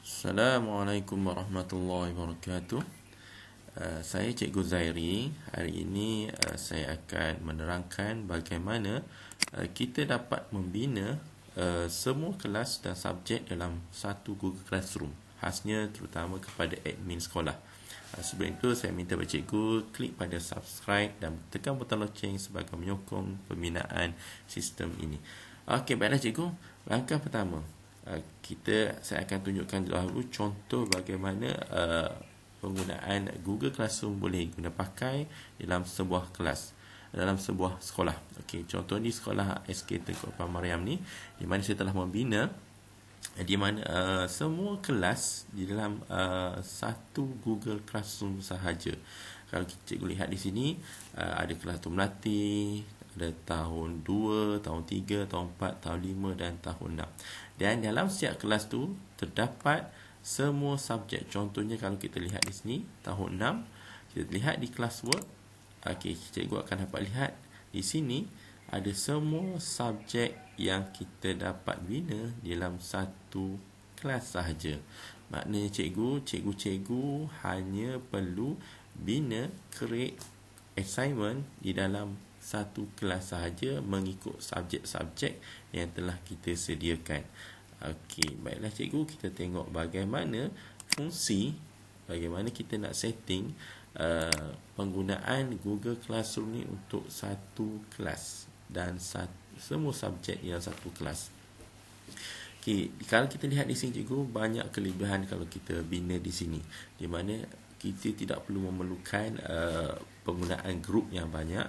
Assalamualaikum warahmatullahi wabarakatuh. Saya Cikgu Zairi. Hari ini saya akan menerangkan bagaimana kita dapat membina semua kelas dan subjek dalam satu Google Classroom, khasnya terutama kepada admin sekolah. Sebelum itu saya minta kepada cikgu klik pada subscribe dan tekan butang loceng sebagai menyokong pembinaan sistem ini. Okey, baiklah cikgu. Langkah pertama, saya akan tunjukkan dahulu contoh bagaimana penggunaan Google Classroom boleh guna pakai dalam sebuah kelas, dalam sebuah sekolah. Okey, contoh di sekolah SK Tengku Puan Mariam ni, di mana saya telah membina di mana semua kelas di dalam satu Google Classroom sahaja. Kalau cikgu lihat di sini, ada kelas tu melatih, ada tahun 2, tahun 3, tahun 4, tahun 5 dan tahun 6. Dan dalam setiap kelas tu terdapat semua subjek. Contohnya kalau kita lihat di sini, tahun 6, kita lihat di classwork. Okey, cikgu akan dapat lihat di sini ada semua subjek yang kita dapat bina dalam satu kelas sahaja. Maknanya cikgu hanya perlu bina create assignment di dalam satu kelas sahaja mengikut subjek-subjek yang telah kita sediakan. Okey, baiklah cikgu, kita tengok bagaimana bagaimana kita nak setting penggunaan Google Classroom ni untuk satu kelas dan semua subjek dalam satu kelas. Okey, kalau kita lihat di sini cikgu, banyak kelebihan kalau kita bina di sini, di mana kita tidak perlu memerlukan penggunaan grup yang banyak.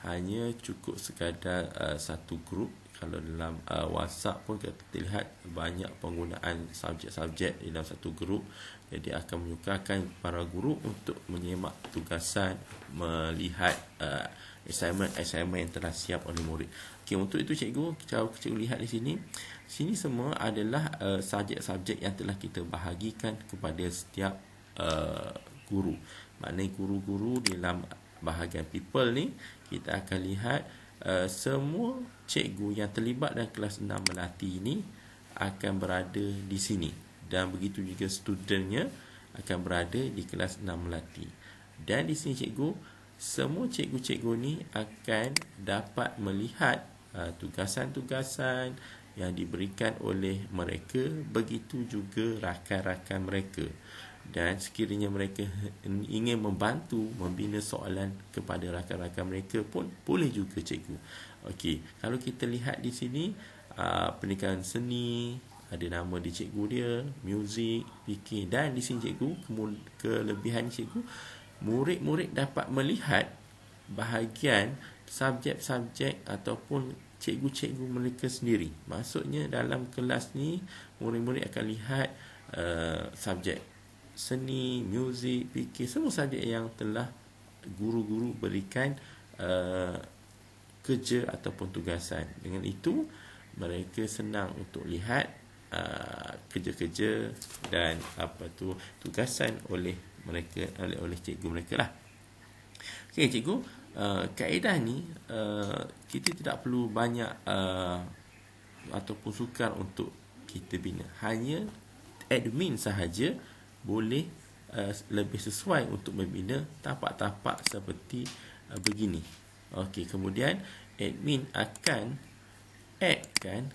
Hanya cukup sekadar satu grup. Kalau dalam WhatsApp pun kita lihat banyak penggunaan subjek-subjek dalam satu grup. Jadi akan menyukarkan para guru untuk menyemak tugasan, melihat assignment yang telah siap oleh murid. Okey, untuk itu cikgu, kalau cikgu lihat di sini, semua adalah subjek-subjek yang telah kita bahagikan kepada setiap guru. Maknanya guru-guru dalam bahagian people ni, kita akan lihat semua cikgu yang terlibat dalam kelas 6 melatih ni akan berada di sini, dan begitu juga studentnya akan berada di kelas 6 melatih. Dan di sini cikgu, semua cikgu-cikgu ni akan dapat melihat tugasan-tugasan yang diberikan oleh mereka, begitu juga rakan-rakan mereka. Dan sekiranya mereka ingin membantu membina soalan kepada rakan-rakan mereka pun boleh juga cikgu. Okey, kalau kita lihat di sini, pendidikan seni, ada nama di cikgu dia, muzik, fikir, dan di sini cikgu, kelebihan cikgu, murid-murid dapat melihat bahagian subjek-subjek ataupun cikgu-cikgu mereka sendiri. Maksudnya dalam kelas ni, murid-murid akan lihat subjek seni, muzik, fikir, semua subjek yang telah guru-guru berikan kerja ataupun tugasan. Dengan itu, mereka senang untuk lihat kerja-kerja dan tugasan oleh mereka, oleh cikgu mereka lah. Okey cikgu, kaedah ni kita tidak perlu banyak ataupun sukar untuk kita bina. Hanya admin sahaja boleh lebih sesuai untuk membina tapak-tapak seperti begini. Okey, kemudian admin akan add-kan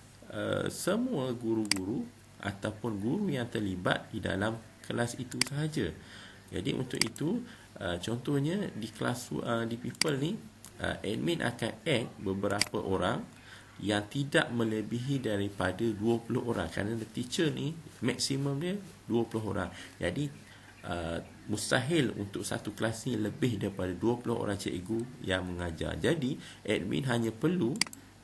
semua guru-guru ataupun guru yang terlibat di dalam kelas itu sahaja. Jadi untuk itu, contohnya di kelas di people ni, admin akan add beberapa orang yang tidak melebihi daripada 20 orang. Kerana teacher ni maksimum dia 20 orang. Jadi mustahil untuk satu kelas ni lebih daripada 20 orang cikgu yang mengajar. Jadi admin hanya perlu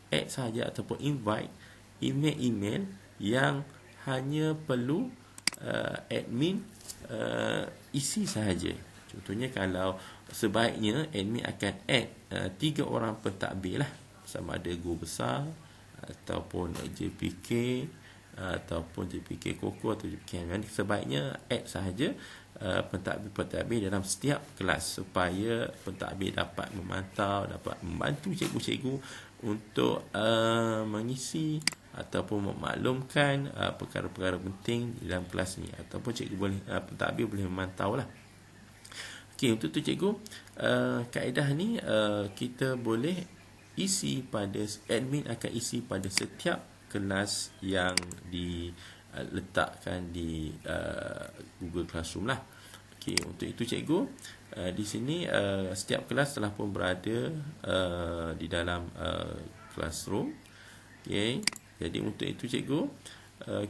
add saja ataupun invite email-email yang hanya perlu admin isi sahaja. Contohnya kalau sebaiknya admin akan add 3 orang pentadbir lah, sama ada guru besar ataupun JPK ataupun JPK Koko atau JPK yang sebaiknya add sahaja pentadbir dalam setiap kelas, supaya pentadbir dapat memantau, dapat membantu cikgu-cikgu untuk mengisi ataupun memaklumkan perkara-perkara penting dalam kelas ni, ataupun cikgu boleh pentadbir boleh memantau lah. Okey, untuk tu cikgu, kaedah ni kita boleh isi pada, admin akan isi pada setiap kelas yang diletakkan di Google Classroom lah. Okey, untuk itu cikgu, di sini setiap kelas telah pun berada di dalam classroom. Okey, jadi untuk itu cikgu,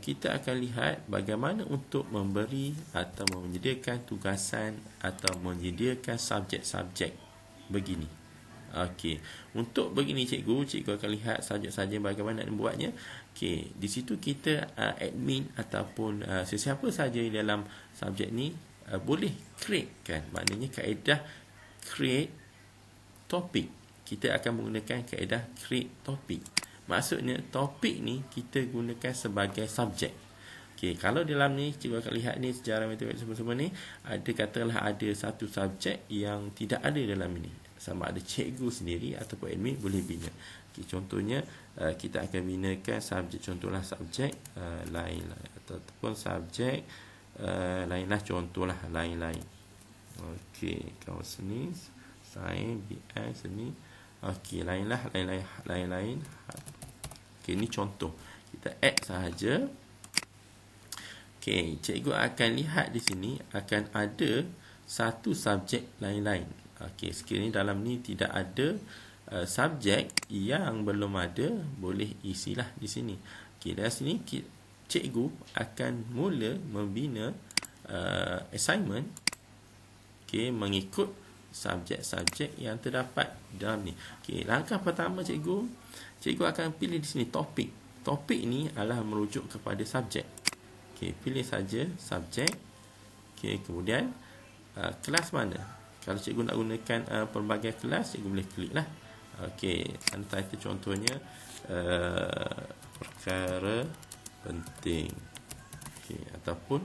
kita akan lihat bagaimana untuk memberi atau menyediakan tugasan atau menyediakan subjek-subjek begini. Okey, untuk begini cikgu akan lihat subjek-subjek bagaimana nak membuatnya. Okey, di situ kita admin ataupun sesiapa saja dalam subjek ni boleh create kan. Maknanya kaedah create topik. Kita akan menggunakan kaedah create topik. Maksudnya topik ni kita gunakan sebagai subjek. Okey, kalau dalam ni cikgu akan lihat ni sejarah matematik semua-semua ni, ada katakanlah ada satu subjek yang tidak ada dalam ini. Sama ada cikgu sendiri ataupun admin boleh bina. Okey, contohnya kita akan binakan subjek, contohlah subjek lain ataupun subjek lainlah, contohlah lain-lain. Okey, kawan sini sains BI sini. Okey, lain-lain. Okey, ini contoh. Kita add sahaja. Okey, cikgu akan lihat di sini akan ada satu subjek lain-lain. Okey, sekiranya dalam ni tidak ada subjek yang belum ada, boleh isilah di sini. Okey, dari sini cikgu akan mula membina assignment, okey, mengikut subjek-subjek yang terdapat dalam ni. Okey, langkah pertama cikgu akan pilih di sini topik. Topik ni adalah merujuk kepada subjek. Okey, pilih saja subjek. Okey, kemudian kelas mana? Kalau cikgu nak gunakan pelbagai kelas, cikgu boleh klik lah. Okey, title contohnya perkara penting. Okey, ataupun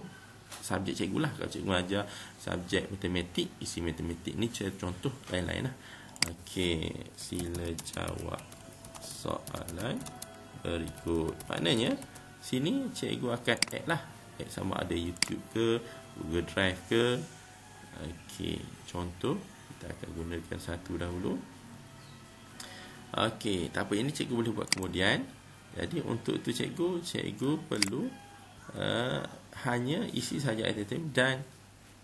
subjek cikgu lah. Kalau cikgu ajar subjek matematik, isi matematik. Ni contoh lain-lain lah. Okey, sila jawab soalan berikut. Maknanya sini cikgu akan add lah. Add sama ada YouTube ke, Google Drive ke. Okey, contoh kita akan gunakan satu dahulu. Okey, tak apa, ini cikgu boleh buat kemudian. Jadi untuk tu cikgu perlu hanya isi saja item dan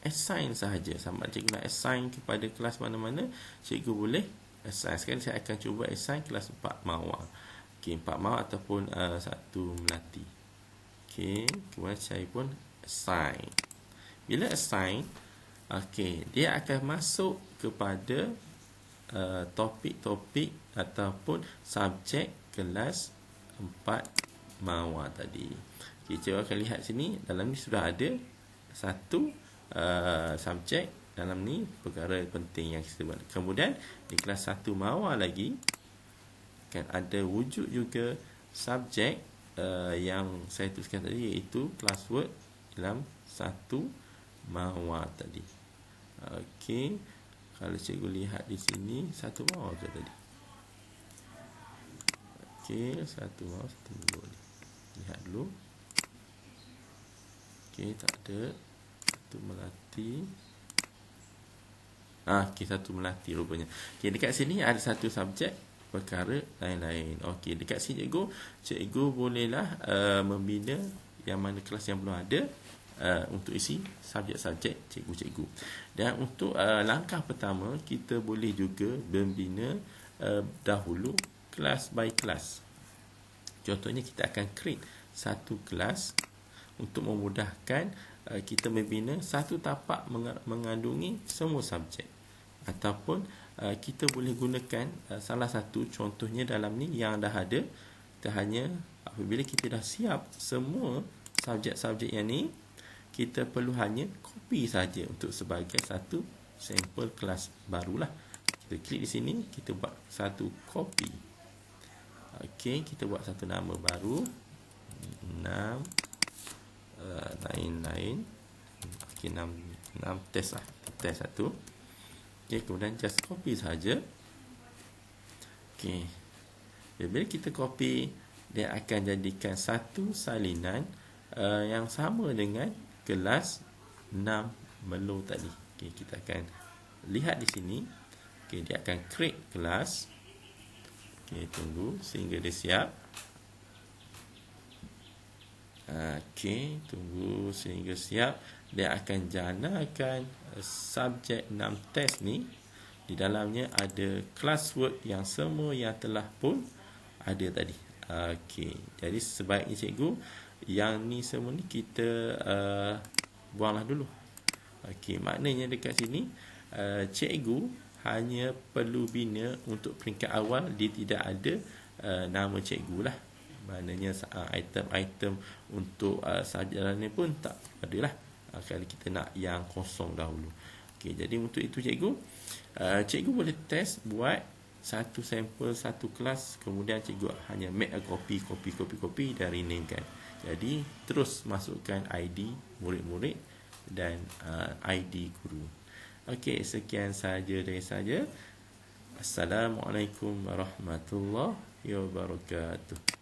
assign sahaja. Sama cikgu nak assign kepada kelas mana-mana, cikgu boleh assign. Sekarang saya akan cuba assign kelas 4 mawar. Okey, 4 mawar ataupun 1 melati. Okey, kemudian saya pun assign. Bila assign, okey, dia akan masuk kepada topik-topik ataupun subjek kelas 4 mawar tadi. Okay, cikgu akan lihat sini, dalam ni sudah ada satu subjek dalam ni, perkara penting yang kita buat. Kemudian di kelas 1 mawar lagi kan ada wujud juga subjek yang saya tuliskan tadi, iaitu classwork dalam 1 mawar tadi. Okey, kalau cikgu lihat di sini 1 mawar ke tadi? Okey, 1 mawar, 1 minggu. Lihat dulu. Okey, tak ada. 1 melati. Okey, 1 melati rupanya. Okey, dekat sini ada satu subjek perkara lain-lain. Okey, dekat sini cikgu bolehlah membina yang mana kelas yang belum ada untuk isi subjek-subjek cikgu-cikgu. Dan untuk langkah pertama, kita boleh juga membina dahulu kelas by kelas. Contohnya kita akan create satu kelas untuk memudahkan kita membina satu tapak mengandungi semua subjek. Ataupun kita boleh gunakan salah satu, contohnya dalam ni yang dah ada, kita hanya apabila kita dah siap semua subjek-subjek yang ni, kita perlu hanya copy saja untuk sebagai satu sampel kelas barulah. Kita klik di sini, kita buat satu copy. Okey, kita buat satu nama baru, 6 lain-lain. Okey, 6 test lah. Test satu. Okey, kemudian just copy saja. Okey. Bila kita copy, dia akan jadikan satu salinan yang sama dengan kelas 6 Melo tadi. Okey, kita akan lihat di sini. Okey, dia akan create kelas. Okey, tunggu sehingga dia siap. Okey, tunggu sehingga siap. Dia akan janakan subjek 6 test ni. Di dalamnya ada classwork yang semua yang telah pun ada tadi. Okey, jadi sebaiknya cikgu yang ni semua ni kita buanglah dulu. Okey, maknanya dekat sini cikgu hanya perlu bina untuk peringkat awal, dia tidak ada nama cikgu lah. Maknanya item-item untuk sajaran ni pun tak ada lah. Kalau kita nak yang kosong dahulu. Okey, jadi untuk itu cikgu boleh test buat satu sampel, satu kelas, kemudian cikgu hanya make a copy dan renamekan. Jadi terus masukkan ID murid-murid dan ID guru. Okey, sekian saja dari saya. Assalamualaikum warahmatullahi wabarakatuh.